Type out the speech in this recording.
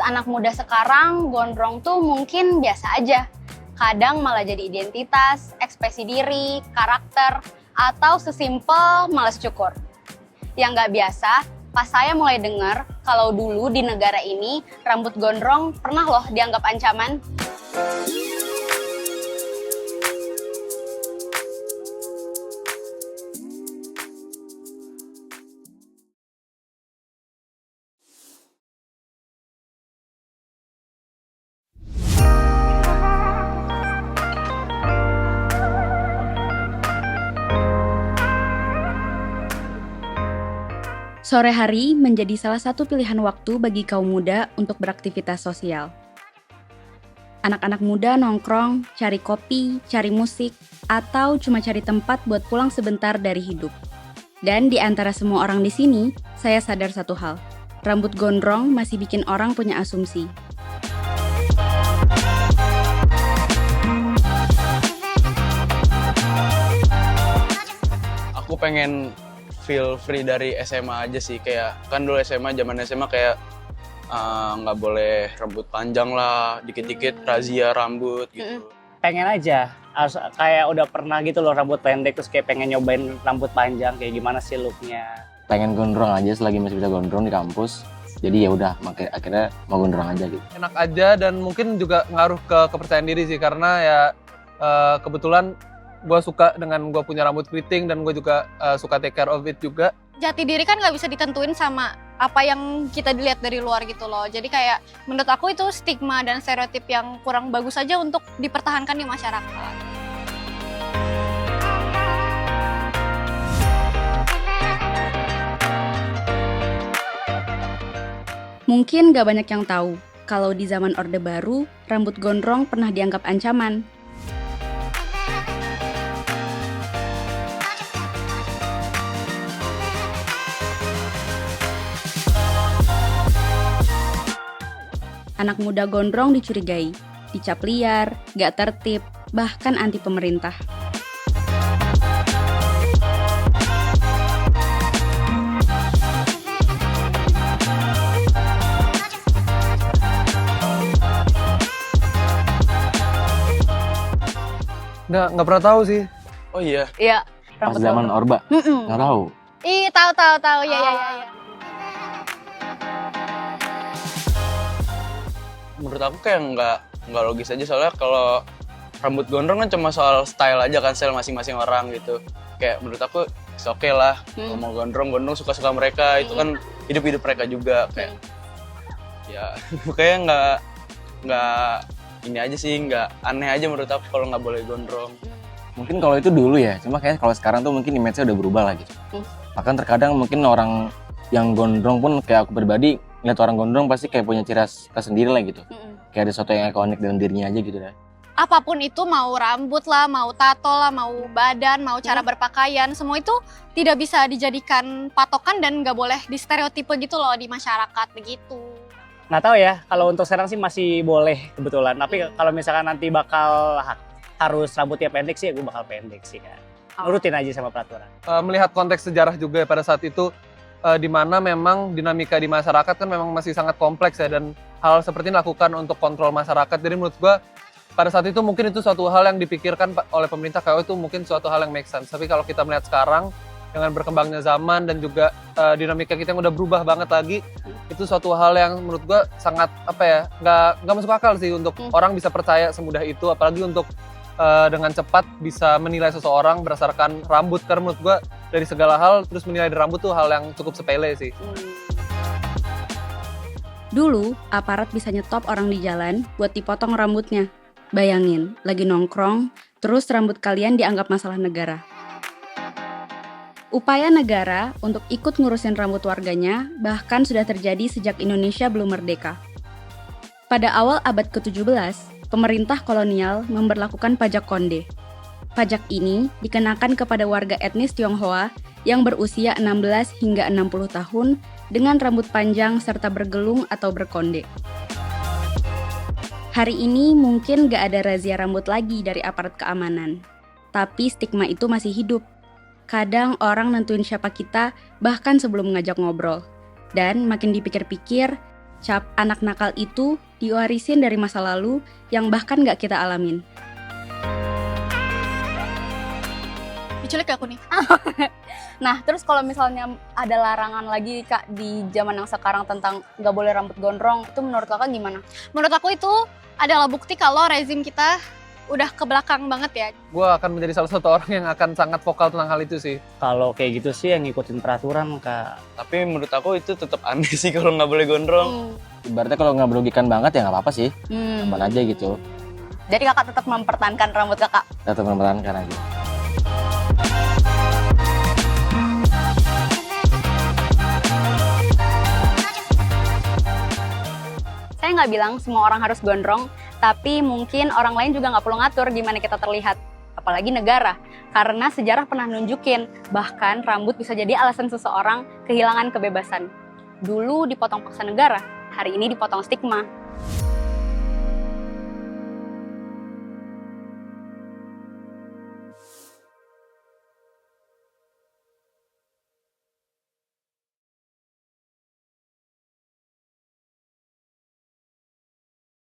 anak muda sekarang, gondrong tuh mungkin biasa aja. Kadang malah jadi identitas, ekspresi diri, karakter, atau sesimpel malas cukur. Yang nggak biasa, pas saya mulai dengar kalau dulu di negara ini rambut gondrong pernah loh dianggap ancaman. Sore hari menjadi salah satu pilihan waktu bagi kaum muda untuk beraktivitas sosial. Anak-anak muda nongkrong, cari kopi, cari musik, atau cuma cari tempat buat pulang sebentar dari hidup. Dan di antara semua orang di sini, saya sadar satu hal. Rambut gondrong masih bikin orang punya asumsi. Aku pengen feel free dari SMA aja sih, kayak kan dulu zaman SMA kayak nggak boleh rambut panjang lah, dikit-dikit razia rambut gitu. Pengen aja, kayak udah pernah gitu loh rambut pendek terus kayak pengen nyobain rambut panjang kayak gimana sih looknya. Pengen gondrong aja selagi masih bisa gondrong di kampus. Jadi ya udah, akhirnya mau gondrong aja gitu. Enak aja dan mungkin juga ngaruh ke kepercayaan diri sih, karena ya kebetulan gue suka dengan gue punya rambut keriting dan gue juga suka take care of it juga. Jati diri kan nggak bisa ditentuin sama apa yang kita dilihat dari luar gitu loh. Jadi kayak menurut aku itu stigma dan stereotip yang kurang bagus aja untuk dipertahankan di masyarakat. Mungkin gak banyak yang tahu, kalau di zaman Orde Baru, rambut gondrong pernah dianggap ancaman. Anak muda gondrong dicurigai, dicap liar, gak tertib, bahkan anti pemerintah. Nggak pernah tahu sih. Oh iya, Iya. Pas zaman Orba, nggak tahu. Ih, tahu ya. menurut aku kayak nggak logis aja, soalnya kalau rambut gondrong kan cuma soal style aja kan, style masing-masing orang gitu. Kayak menurut aku oke lah, kalau mau gondrong suka-suka mereka, itu kan hidup mereka juga kayak. Ya makanya nggak ini aja sih, nggak aneh aja menurut aku kalau nggak boleh gondrong. Mungkin kalau itu dulu ya, cuma kayaknya kalau sekarang tuh mungkin image-nya udah berubah lagi. Bahkan terkadang mungkin orang yang gondrong pun kayak aku pribadi, ngeliat orang gondrong pasti kayak punya ciri khas tersendiri lah gitu. Kayak ada sesuatu yang ikonik dalam dirinya aja gitu dah. Apapun itu, mau rambut lah, mau tato lah, mau badan, mau cara berpakaian, semua itu tidak bisa dijadikan patokan dan nggak boleh distereotipe gitu loh di masyarakat begitu. Nggak tahu ya, kalau untuk sekarang sih masih boleh kebetulan. Tapi kalau misalkan nanti bakal harus rambutnya pendek sih, gue bakal pendek sih kan. Nurutin aja sama peraturan. Melihat konteks sejarah juga pada saat itu, di mana memang dinamika di masyarakat kan memang masih sangat kompleks ya, dan hal seperti ini dilakukan untuk kontrol masyarakat. Jadi menurut gue pada saat itu mungkin itu suatu hal yang dipikirkan oleh pemerintah, kayak itu mungkin suatu hal yang make sense. Tapi kalau kita melihat sekarang dengan berkembangnya zaman dan juga dinamika kita yang udah berubah banget lagi, itu suatu hal yang menurut gue sangat nggak masuk akal sih untuk orang bisa percaya semudah itu, apalagi untuk dengan cepat bisa menilai seseorang berdasarkan rambut. Karena menurut gue dari segala hal terus menilai dari rambut tuh hal yang cukup sepele sih. Dulu, aparat bisa nyetop orang di jalan buat dipotong rambutnya. Bayangin, lagi nongkrong, terus rambut kalian dianggap masalah negara. Upaya negara untuk ikut ngurusin rambut warganya bahkan sudah terjadi sejak Indonesia belum merdeka. Pada awal abad ke-17, pemerintah kolonial memberlakukan pajak konde. Pajak ini dikenakan kepada warga etnis Tionghoa yang berusia 16 hingga 60 tahun dengan rambut panjang serta bergelung atau berkonde. Hari ini mungkin gak ada razia rambut lagi dari aparat keamanan, tapi stigma itu masih hidup. Kadang orang nentuin siapa kita bahkan sebelum ngajak ngobrol. Dan makin dipikir-pikir, cap anak nakal itu diwarisin dari masa lalu yang bahkan nggak kita alamin. Diculik aku nih. Nah, terus kalau misalnya ada larangan lagi Kak di zaman yang sekarang tentang nggak boleh rambut gondrong, itu menurut Kakak gimana? Menurut aku itu adalah bukti kalau rezim kita udah ke belakang banget ya. Gue akan menjadi salah satu orang yang akan sangat vokal tentang hal itu sih. Kalau kayak gitu sih yang ngikutin peraturan Kak. Tapi menurut aku itu tetap aneh sih kalau nggak boleh gondrong. Ibaratnya kalau nggak merugikan banget ya nggak apa-apa sih, aman aja gitu. Jadi Kakak tetap mempertahankan rambut Kakak? Tetap mempertahankan aja. Saya nggak bilang semua orang harus gondrong, tapi mungkin orang lain juga nggak perlu ngatur gimana kita terlihat. Apalagi negara, karena sejarah pernah nunjukin, bahkan rambut bisa jadi alasan seseorang kehilangan kebebasan. Dulu dipotong paksa negara, hari ini dipotong stigma.